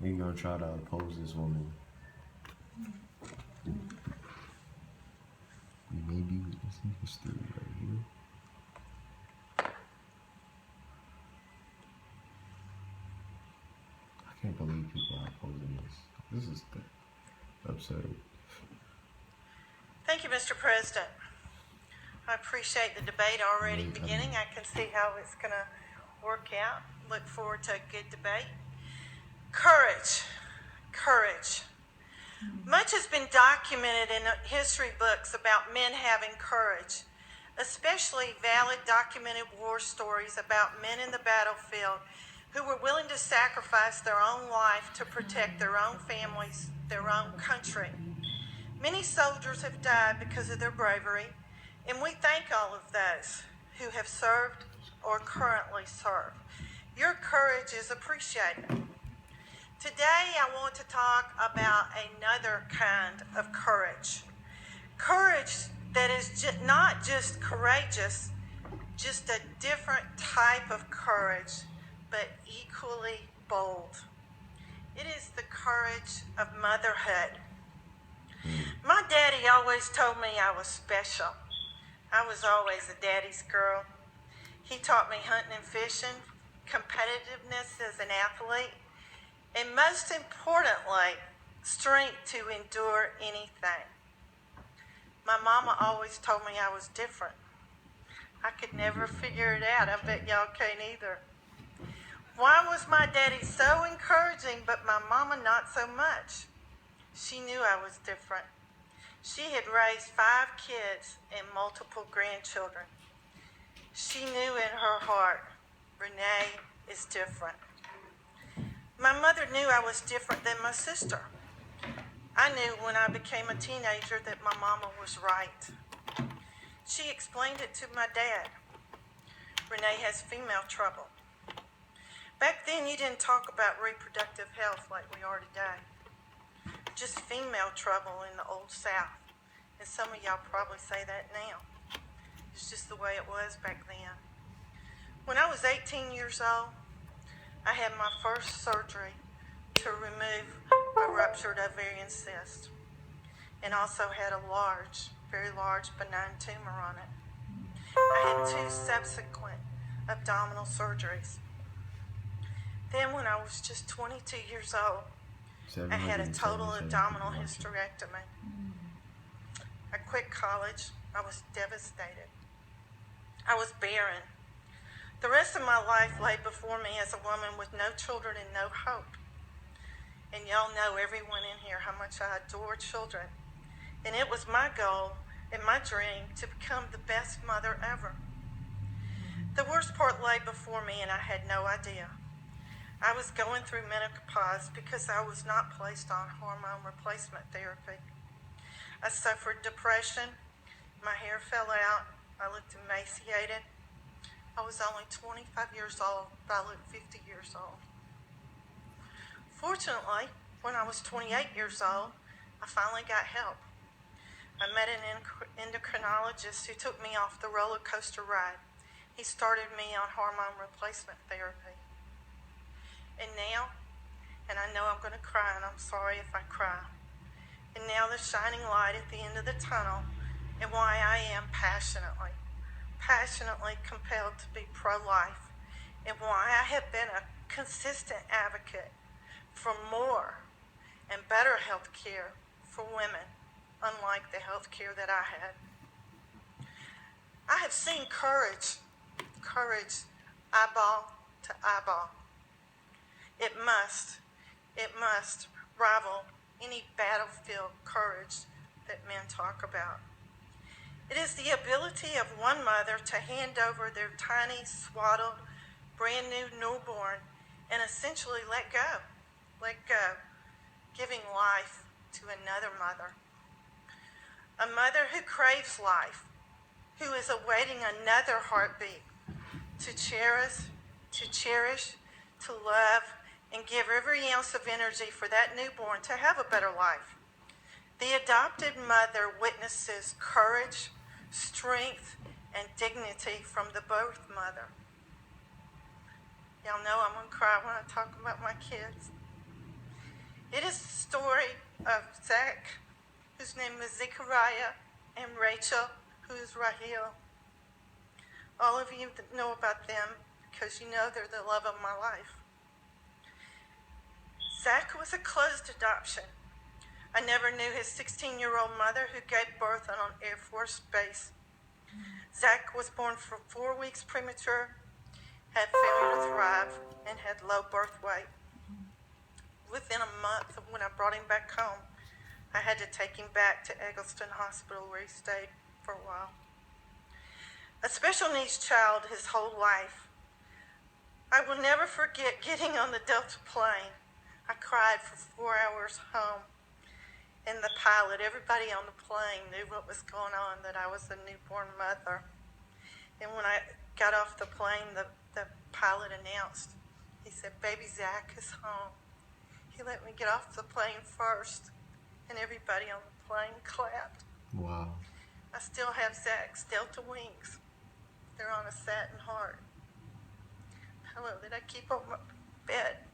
We're gonna try to oppose this woman. We may be witnessing history right here. I can't believe people are opposing this. This is absurd. Thank you, Mr. President. I appreciate the debate already beginning. I can see how it's going to work out. Look forward to a good debate. Courage. Courage. Much has been documented in history books about men having courage, especially valid documented war stories about men in the battlefield who were willing to sacrifice their own life to protect their own families, their own country. Many soldiers have died because of their bravery, and we thank all of those who have served or currently serve. Your courage is appreciated. Today, I want to talk about another kind of courage. Courage that is not just courageous, just a different type of courage, but equally bold. It is the courage of motherhood. My daddy always told me I was special. I was always a daddy's girl. He taught me hunting and fishing, competitiveness as an athlete, and most importantly, strength to endure anything. My mama always told me I was different. I could never figure it out. I bet y'all can't either. Why was my daddy so encouraging, but my mama not so much? She knew I was different. She had raised 5 kids and multiple grandchildren. She knew in her heart, Renee is different. My mother knew I was different than my sister. I knew when I became a teenager that my mama was right. She explained it to my dad. Renee has female trouble. Back then, you didn't talk about reproductive health like we are today. Just female trouble in the old South. And some of y'all probably say that now. It's just the way it was back then. When I was 18 years old, I had my first surgery to remove a ruptured ovarian cyst and also had a large, very large benign tumor on it. I had 2 subsequent abdominal surgeries. Then when I was just 22 years old, I had a total abdominal hysterectomy. I quit college. I was devastated. I was barren. The rest of my life lay before me as a woman with no children and no hope. And y'all know, everyone in here, how much I adore children. And it was my goal and my dream to become the best mother ever. The worst part lay before me, and I had no idea. I was going through menopause because I was not placed on hormone replacement therapy. I suffered depression. My hair fell out. I looked emaciated. I was only 25 years old, but I looked 50 years old. Fortunately, when I was 28 years old, I finally got help. I met an endocrinologist who took me off the roller coaster ride. He started me on hormone replacement therapy. And now, and I know I'm going to cry, and I'm sorry if I cry, and now the shining light at the end of the tunnel, and why I am passionately compelled to be pro-life, and why I have been a consistent advocate for more and better health care for women, unlike the health care that I had. I have seen courage eyeball to eyeball. It must rival any battlefield courage that men talk about. It is the ability of one mother to hand over their tiny, swaddled, brand new newborn and essentially let go, giving life to another mother. A mother who craves life, who is awaiting another heartbeat to cherish, to love, and give every ounce of energy for that newborn to have a better life. The adopted mother witnesses courage, strength, and dignity from the birth mother. Y'all know I'm going to cry when I talk about my kids. It is the story of Zach, whose name is Zechariah, and Rachel, who is Rahel. All of you that know about them because you know they're the love of my life. Zach was a closed adoption. I never knew his 16-year-old mother who gave birth on an Air Force base. Zach was born for 4 weeks premature, had failure to thrive, and had low birth weight. Within a month of when I brought him back home, I had to take him back to Eggleston Hospital where he stayed for a while. A special needs child his whole life. I will never forget getting on the Delta plane. I cried for 4 hours home. And the pilot, everybody on the plane knew what was going on, that I was a newborn mother. And when I got off the plane, the pilot announced, he said, "Baby Zach is home." He let me get off the plane first, and everybody on the plane clapped. Wow. I still have Zach's Delta wings. They're on a satin heart pillow that I keep on my bed.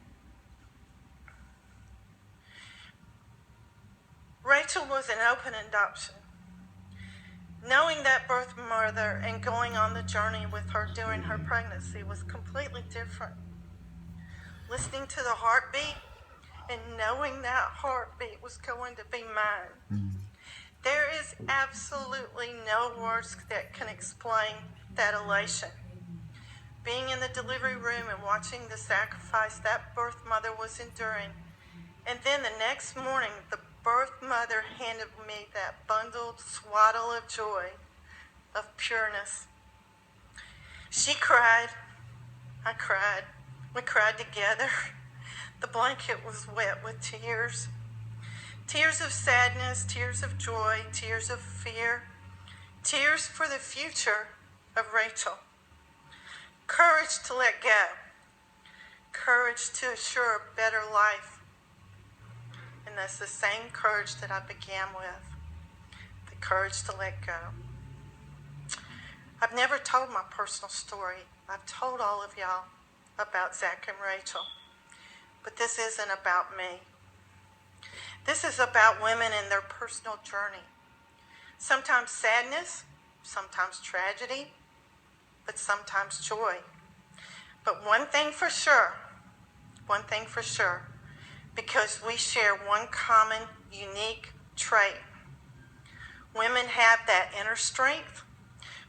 Rachel was an open adoption. Knowing that birth mother and going on the journey with her during her pregnancy was completely different. Listening to the heartbeat and knowing that heartbeat was going to be mine. There is absolutely no words that can explain that elation. Being in the delivery room and watching the sacrifice that birth mother was enduring. And then the next morning, the birth mother handed me that bundled swaddle of joy, of pureness. She cried. I cried. We cried together. The blanket was wet with tears. Tears of sadness, tears of joy, tears of fear, tears for the future of Rachel. Courage to let go. Courage to assure a better life. And that's the same courage that I began with. The courage to let go. I've never told my personal story. I've told all of y'all about Zach and Rachel. But this isn't about me. This is about women and their personal journey. Sometimes sadness, sometimes tragedy, but sometimes joy. But one thing for sure, because we share one common, unique trait. Women have that inner strength.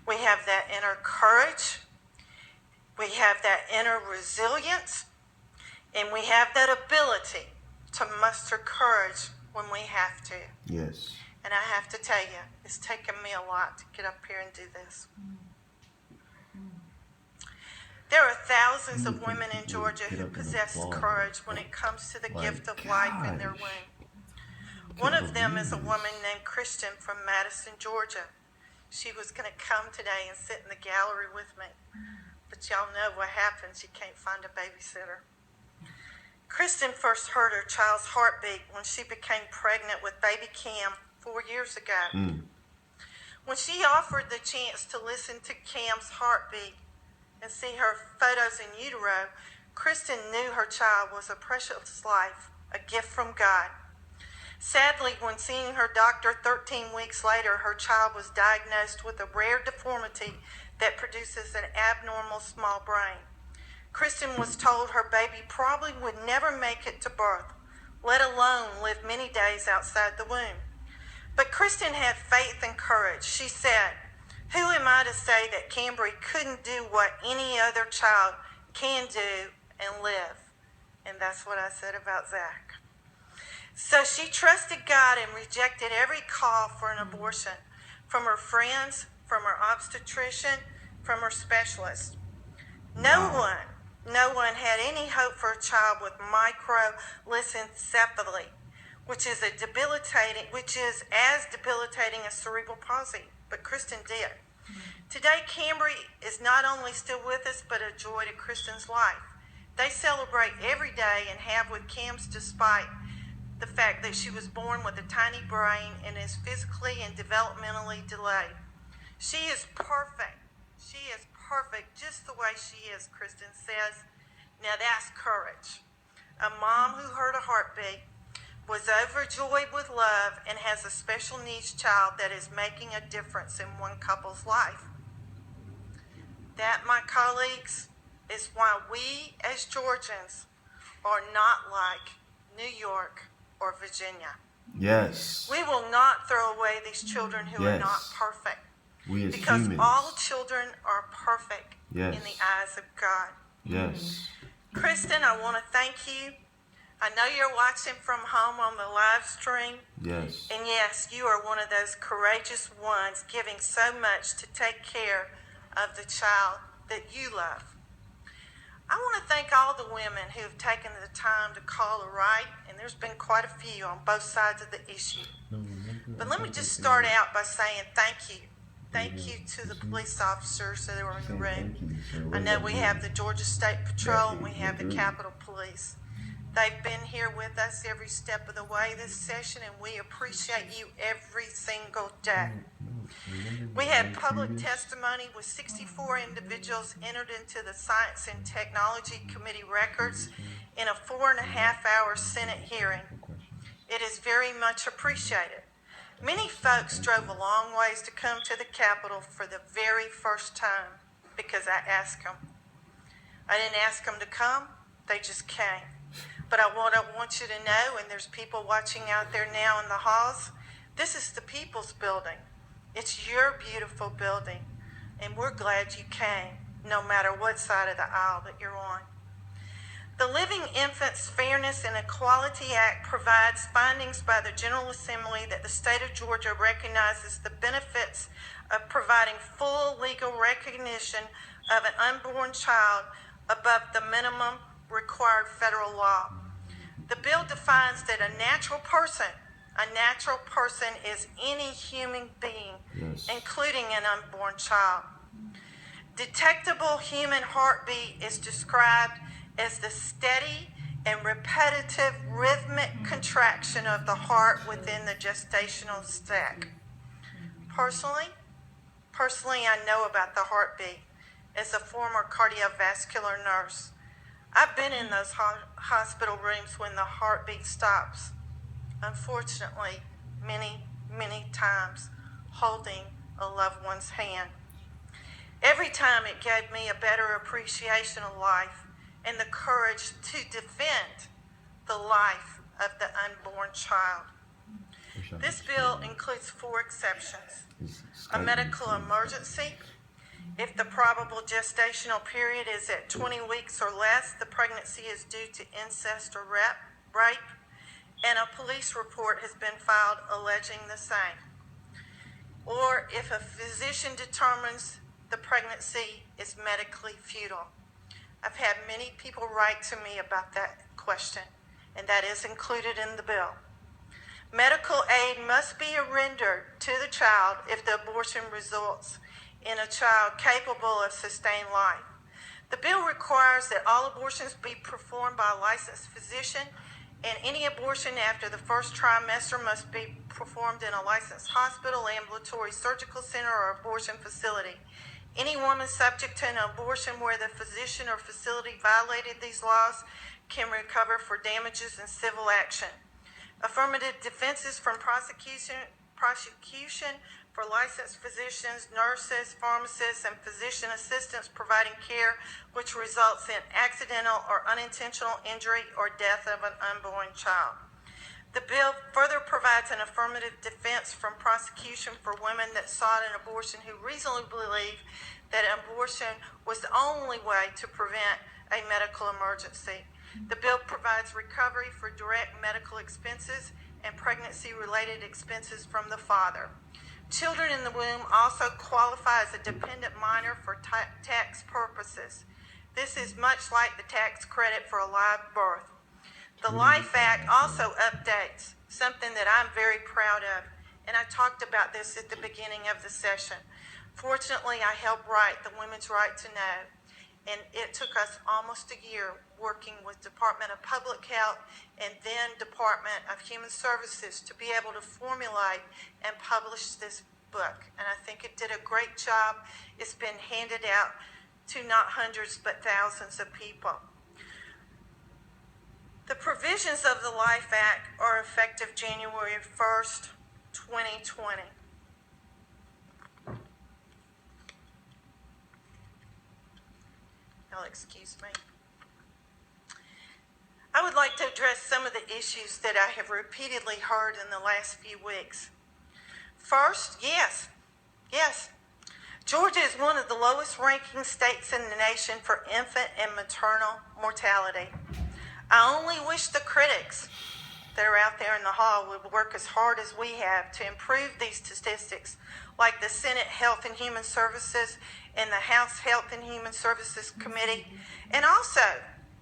We have that inner courage. We have that inner resilience. And we have that ability to muster courage when we have to. Yes. And I have to tell you, it's taken me a lot to get up here and do this. There are thousands of women in Georgia who possess courage when it comes to the gift of life in their womb. One of them is a woman named Kristen from Madison, Georgia. She was going to come today and sit in the gallery with me. But y'all know what happens. You can't find a babysitter. Kristen first heard her child's heartbeat when she became pregnant with baby Cam 4 years ago. When she offered the chance to listen to Cam's heartbeat and see her photos in utero, Kristen knew her child was a precious life, a gift from God. Sadly, when seeing her doctor 13 weeks later, her child was diagnosed with a rare deformity that produces an abnormal small brain. Kristen was told her baby probably would never make it to birth, let alone live many days outside the womb. But Kristen had faith and courage. She said, "Who am I to say that Cambry couldn't do what any other child can do and live?" And that's what I said about Zach. So she trusted God and rejected every call for an abortion from her friends, from her obstetrician, from her specialist. No one had any hope for a child with microlissencephaly, which is as debilitating as cerebral palsy, but Kristen did. Today, Cambry is not only still with us, but a joy to Kristen's life. They celebrate every day and have with Cam's despite the fact that she was born with a tiny brain and is physically and developmentally delayed. She is perfect. She is perfect just the way she is, Kristen says. Now that's courage. A mom who heard a heartbeat, was overjoyed with love, and has a special needs child that is making a difference in one couple's life. That, my colleagues, is why we as Georgians are not like New York or Virginia. Yes. We will not throw away these children who are not perfect. We as because humans. all children are perfect in the eyes of God. Yes. Kristen, I want to thank you. I know you're watching from home on the live stream. Yes. And yes, you are one of those courageous ones giving so much to take care of the child that you love. I want to thank all the women who have taken the time to call or write, and there's been quite a few on both sides of the issue. But let me just start out by saying thank you. Thank you to the police officers that are in the room. I know we have the Georgia State Patrol and we have the Capitol Police. They've been here with us every step of the way this session, and we appreciate you every single day. We had public testimony with 64 individuals entered into the Science and Technology Committee records in a 4.5-hour Senate hearing. It is very much appreciated. Many folks drove a long ways to come to the Capitol for the very first time because I asked them. I didn't ask them to come, they just came. But I want you to know, and there's people watching out there now in the halls, this is the people's building. It's your beautiful building, and we're glad you came, no matter what side of the aisle that you're on. The Living Infants Fairness and Equality Act provides findings by the General Assembly that the state of Georgia recognizes the benefits of providing full legal recognition of an unborn child above the minimum required federal law. The bill defines that a natural person is any human being, including an unborn child. Detectable human heartbeat is described as the steady and repetitive rhythmic contraction of the heart within the gestational sac. Personally, I know about the heartbeat as a former cardiovascular nurse. I've been in those hospital rooms when the heartbeat stops, unfortunately, many, many times, holding a loved one's hand. Every time it gave me a better appreciation of life and the courage to defend the life of the unborn child. This bill includes 4 exceptions. A medical emergency. If the probable gestational period is at 20 weeks or less, the pregnancy is due to incest or rape, and a police report has been filed alleging the same. Or if a physician determines the pregnancy is medically futile. I've had many people write to me about that question, and that is included in the bill. Medical aid must be rendered to the child if the abortion results in a child capable of sustained life. The bill requires that all abortions be performed by a licensed physician, and any abortion after the first trimester must be performed in a licensed hospital, ambulatory surgical center, or abortion facility. Any woman subject to an abortion where the physician or facility violated these laws can recover for damages in civil action. Affirmative defenses from prosecution for licensed physicians, nurses, pharmacists, and physician assistants providing care which results in accidental or unintentional injury or death of an unborn child. The bill further provides an affirmative defense from prosecution for women that sought an abortion who reasonably believe that abortion was the only way to prevent a medical emergency. The bill provides recovery for direct medical expenses and pregnancy-related expenses from the father. Children in the womb also qualify as a dependent minor for tax purposes. This is much like the tax credit for a live birth. The Life Act also updates something that I'm very proud of, and I talked about this at the beginning of the session. Fortunately, I helped write the Women's Right to Know, and it took us almost a year working with Department of Public Health and then Department of Human Services to be able to formulate and publish this book. And I think it did a great job. It's been handed out to not hundreds but thousands of people. The provisions of the Life Act are effective January 1st, 2020. Y'all excuse me. I would like to address some of the issues that I have repeatedly heard in the last few weeks. First, yes, Georgia is one of the lowest ranking states in the nation for infant and maternal mortality. I only wish the critics that are out there in the hall would work as hard as we have to improve these statistics, like the Senate Health and Human Services and the House Health and Human Services Committee. And also,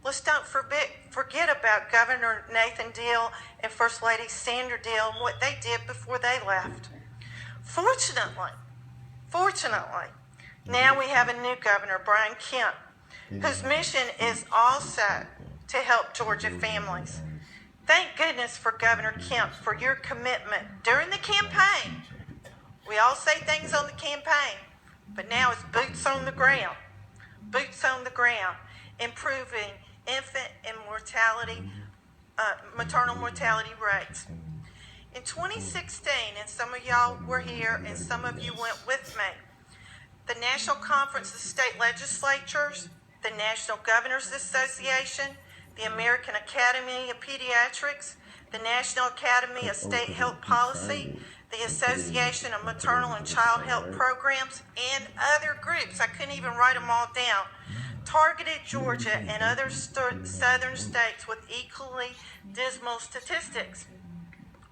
let's don't forget about Governor Nathan Deal and First Lady Sandra Deal and what they did before they left. Fortunately, now we have a new governor, Brian Kemp, whose mission is also to help Georgia families. Thank goodness for Governor Kemp for your commitment during the campaign. We all say things on the campaign, but now it's boots on the ground, improving infant and maternal mortality rates. In 2016, and some of y'all were here and some of you went with me, the National Conference of State Legislatures, the National Governors Association, the American Academy of Pediatrics, the National Academy of State Health Policy, the Association of Maternal and Child Health Programs, and other groups, I couldn't even write them all down, targeted Georgia and other southern states with equally dismal statistics.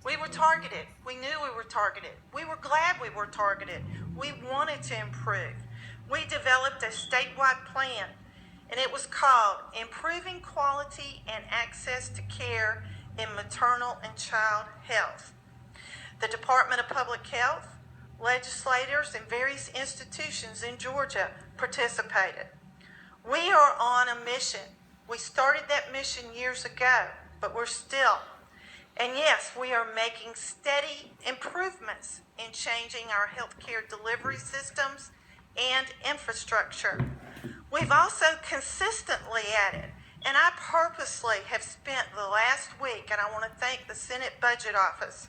We were targeted. We knew we were targeted. We were glad we were targeted. We wanted to improve. We developed a statewide plan, and it was called Improving Quality and Access to Care in Maternal and Child Health. The Department of Public Health, legislators, and various institutions in Georgia participated. We are on a mission. We started that mission years ago, but we're still. And yes, we are making steady improvements in changing our healthcare delivery systems and infrastructure. We've also consistently added, and I purposely have spent the last week, and I want to thank the Senate Budget Office,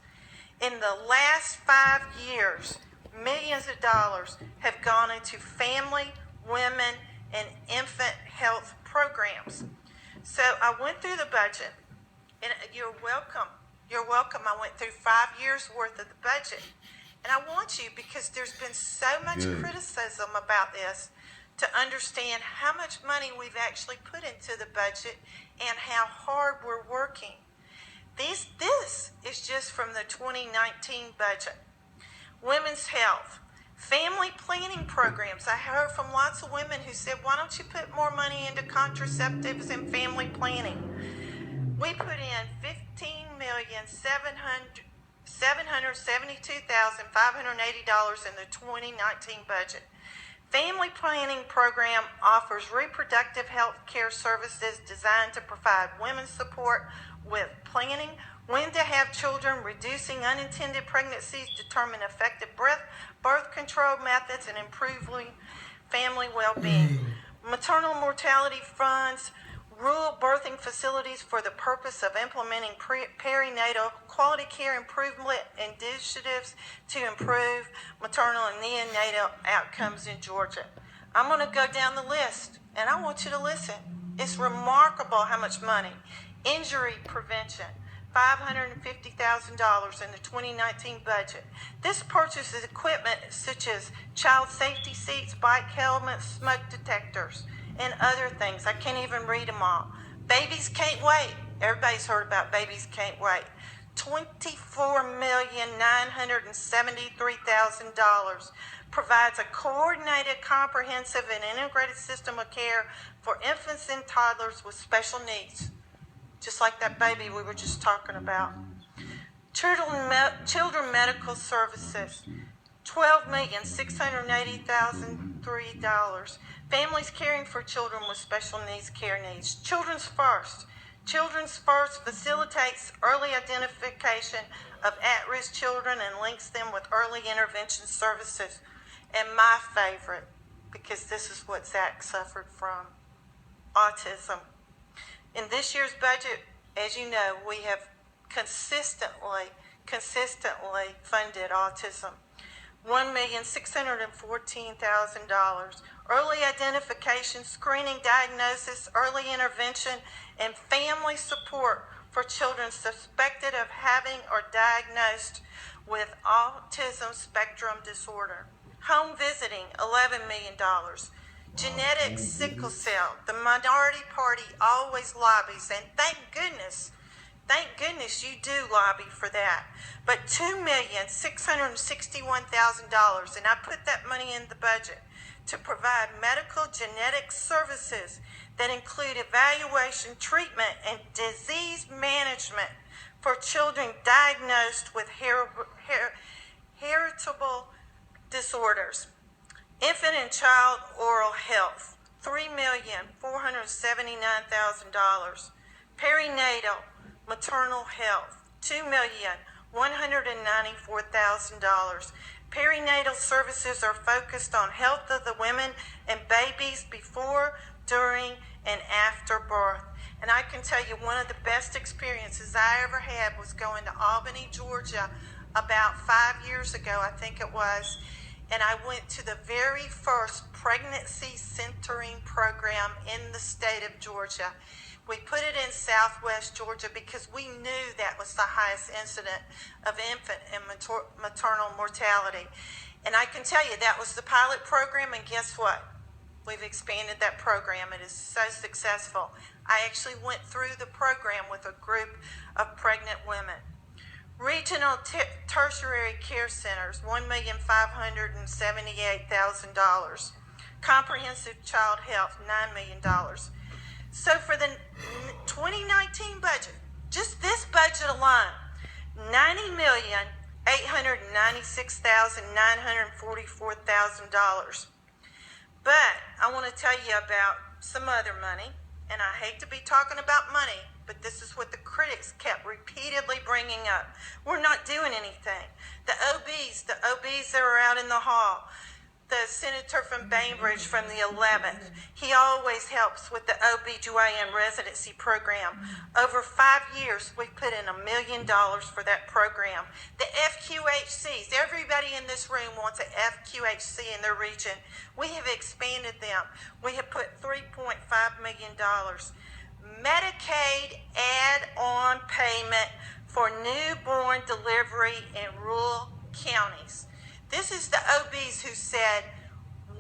in the last 5 years, millions of dollars have gone into family, women, and infant health programs. So I went through the budget, and you're welcome. You're welcome. I went through 5 years worth of the budget. And I want you, because there's been so much criticism about this, to understand how much money we've actually put into the budget and how hard we're working. This is just from the 2019 budget. Women's health, family planning programs. I heard from lots of women who said, why don't you put more money into contraceptives and family planning? We put in $15,772,580 in the 2019 budget. Family planning program offers reproductive health care services designed to provide women support with planning, when to have children, reducing unintended pregnancies, determine effective birth control methods, and improving family well-being. Maternal mortality funds, rural birthing facilities for the purpose of implementing perinatal quality care improvement initiatives to improve maternal and neonatal outcomes in Georgia. I'm going to go down the list, and I want you to listen. It's remarkable how much money. Injury prevention, $550,000 in the 2019 budget. This purchases equipment such as child safety seats, bike helmets, smoke detectors, and other things. I can't even read them all. Babies Can't Wait. Everybody's heard about Babies Can't Wait. $24,973,000 provides a coordinated, comprehensive, and integrated system of care for infants and toddlers with special needs, just like that baby we were just talking about. Children medical services, $12,680,003. Families caring for children with special needs, care needs. Children's First. Children's First facilitates early identification of at-risk children and links them with early intervention services. And my favorite, because this is what Zach suffered from, autism. In this year's budget, as you know, we have consistently funded autism. $1,614,000. Early identification, screening, diagnosis, early intervention, and family support for children suspected of having or diagnosed with autism spectrum disorder. Home visiting, $11 million. Genetic sickle cell, the minority party always lobbies, and thank goodness you do lobby for that. But $2,661,000, and I put that money in the budget to provide medical genetic services that include evaluation, treatment, and disease management for children diagnosed with heritable disorders. Infant and child oral health, $3,479,000. Perinatal maternal health, $2,194,000. Perinatal services are focused on health of the women and babies before, during, and after birth. And I can tell you one of the best experiences I ever had was going to Albany, Georgia about 5 years ago, I think it was. And I went to the very first pregnancy centering program in the state of Georgia. We put it in Southwest Georgia because we knew that was the highest incident of infant and maternal mortality. And I can tell you that was the pilot program, and guess what? We've expanded that program. It is so successful. I actually went through the program with a group of pregnant women. Regional tertiary care centers, $1,578,000. Comprehensive child health, $9 million. So for the 2019 budget, just this budget alone, $90,896,944,000. But I want to tell you about some other money, and I hate to be talking about money, but this is what the critics kept repeatedly bringing up. We're not doing anything. The OBs that are out in the hall, the senator from Bainbridge from the 11th, he always helps with the OBGYN residency program. Over 5 years, we put in $1 million for that program. The FQHCs, everybody in this room wants an FQHC in their region. We have expanded them. We have put $3.5 million. Medicaid add-on payment for newborn delivery in rural counties. This is the OBs who said,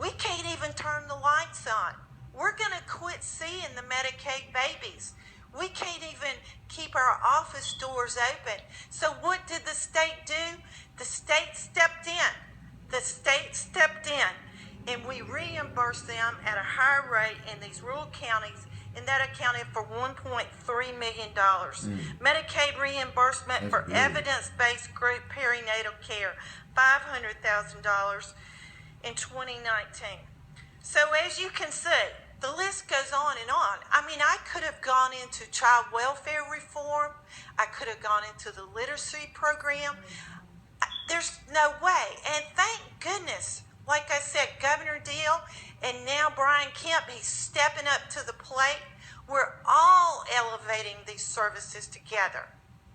we can't even turn the lights on. We're going to quit seeing the Medicaid babies. We can't even keep our office doors open. So what did the state do? The state stepped in. And we reimbursed them at a higher rate in these rural counties, and that accounted for $1.3 million. Medicaid reimbursement for evidence-based group perinatal care, $500,000 in 2019. So as you can see, the list goes on and on. I mean, I could have gone into child welfare reform. I could have gone into the literacy program. There's no way. And thank goodness, like I said, Governor Deal and now Brian Kemp, he's stepping up to the plate. We're all elevating these services together.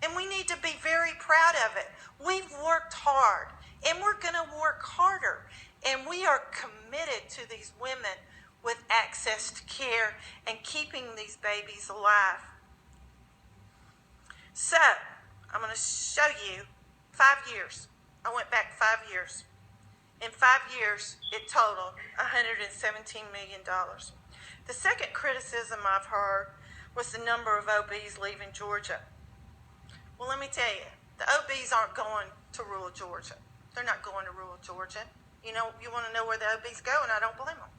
And we need to be very proud of it. We've worked hard, and we're going to work harder. And we are committed to these women with access to care and keeping these babies alive. So, I'm going to show you 5 years. I went back 5 years. In 5 years, it totaled $117 million. The second criticism I've heard was the number of OBs leaving Georgia. Well, let me tell you, the OBs aren't going to rural Georgia. They're not going to rural Georgia. You know, you want to know where the OBs go, and I don't blame them.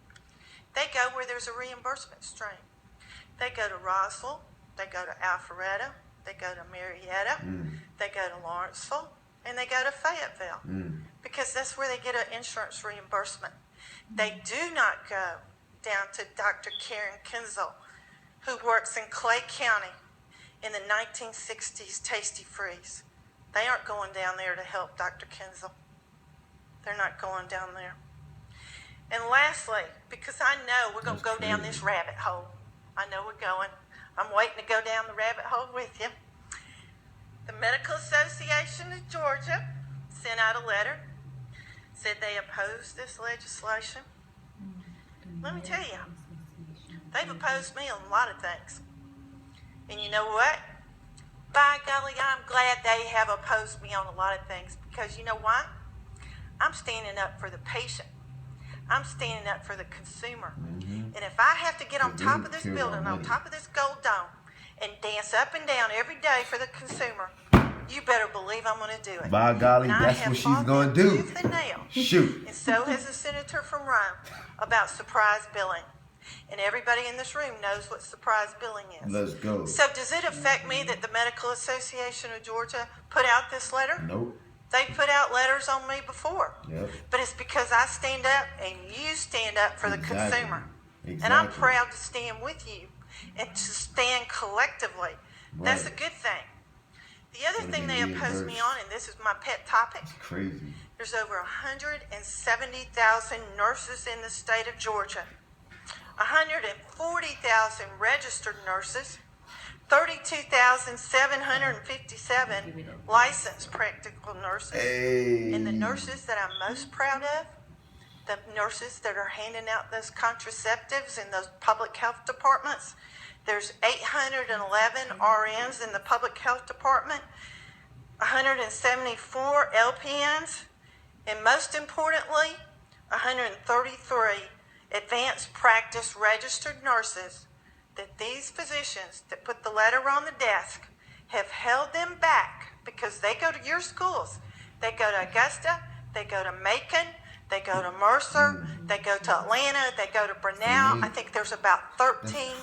They go where there's a reimbursement stream. They go to Roswell. They go to Alpharetta. They go to Marietta. They go to Lawrenceville. And they go to Fayetteville. Because that's where they get an insurance reimbursement. They do not go down to Dr. Karen Kinzel, who works in Clay County in the 1960s Tasty Freeze. They aren't going down there to help Dr. Kinzel. They're not going down there. And lastly, because I know we're going to go down this rabbit hole. I know we're going. I'm waiting to go down the rabbit hole with you. The Medical Association of Georgia sent out a letter, said they oppose this legislation. Let me tell you, they've opposed me on a lot of things. And you know what? By golly, I'm glad they have opposed me on a lot of things, because you know why? I'm standing up for the patient. I'm standing up for the consumer. And if I have to get on top of this building, on top of this gold dome, and dance up and down every day for the consumer, you better believe I'm going to do it. By golly, that's what she's going to do. Tooth and nail. Shoot. And so has the senator from Rome about surprise billing. And everybody in this room knows what surprise billing is. Let's go. So does it affect me that the Medical Association of Georgia put out this letter? Nope. They put out letters on me before. Yep. But it's because I stand up and you stand up for the consumer. Exactly. And I'm proud to stand with you and to stand collectively. Right. That's a good thing. The other thing they oppose me on, and this is my pet topic, it's crazy. There's over 170,000 nurses in the state of Georgia, 140,000 registered nurses, 32,757 licensed practical nurses. Hey. And the nurses that I'm most proud of, the nurses that are handing out those contraceptives in those public health departments. There's 811 RNs in the public health department, 174 LPNs, and most importantly, 133 advanced practice registered nurses that these physicians that put the letter on the desk have held them back because they go to your schools. They go to Augusta, they go to Macon, they go to Mercer, they go to Atlanta, they go to Brenau. I think there's about 13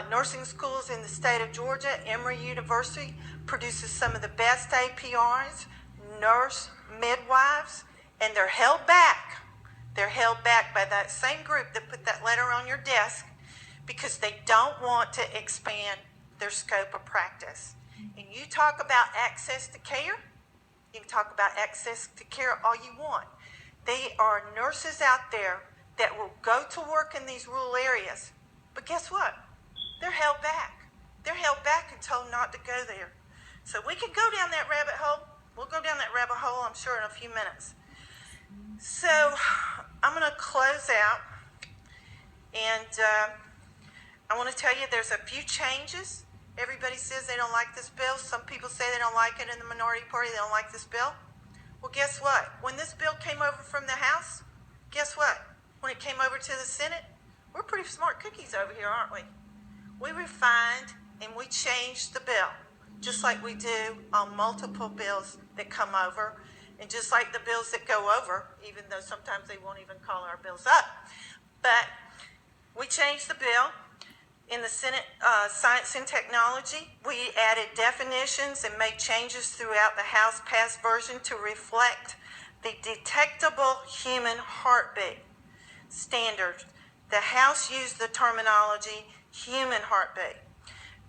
nursing schools in the state of Georgia. Emory University produces some of the best APRNs, nurse midwives, and they're held back. They're held back by that same group that put that letter on your desk because they don't want to expand their scope of practice. And you talk about access to care, you can talk about access to care all you want. There are nurses out there that will go to work in these rural areas, but guess what? They're held back. They're held back and told not to go there. So we can go down that rabbit hole. We'll go down that rabbit hole, I'm sure, in a few minutes. So I'm going to close out, and I want to tell you there's a few changes. Everybody says they don't like this bill. Some people say they don't like it in the minority party. They don't like this bill. Well, guess what? When this bill came over from the House, guess what? When it came over to the Senate, we're pretty smart cookies over here, aren't we? We refined and we changed the bill, just like we do on multiple bills that come over, and just like the bills that go over, even though sometimes they won't even call our bills up. But we changed the bill. In the Senate Science and Technology, we added definitions and made changes throughout the House-passed version to reflect the detectable human heartbeat standard. The House used the terminology human heartbeat.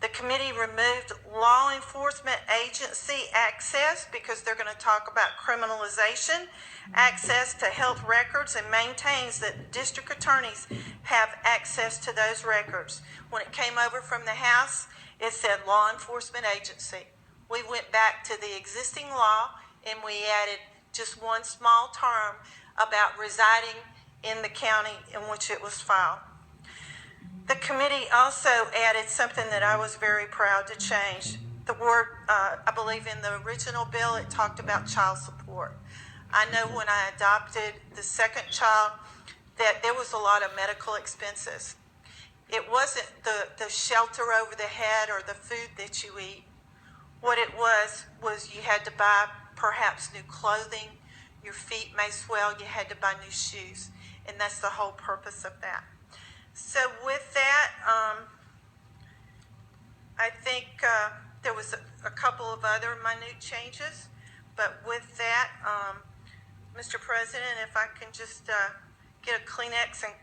The committee removed law enforcement agency access because they're going to talk about criminalization, access to health records, and maintains that district attorneys have access to those records. When it came over from the House, it said law enforcement agency. We went back to the existing law and we added just one small term about residing in the county in which it was filed. The committee also added something that I was very proud to change. The word, I believe in the original bill, it talked about child support. I know when I adopted the second child that there was a lot of medical expenses. It wasn't the shelter over the head or the food that you eat. What it was you had to buy perhaps new clothing, your feet may swell, you had to buy new shoes. And that's the whole purpose of that. So with that, I think there was a couple of other minute changes. But with that, Mr. President, if I can just get a Kleenex and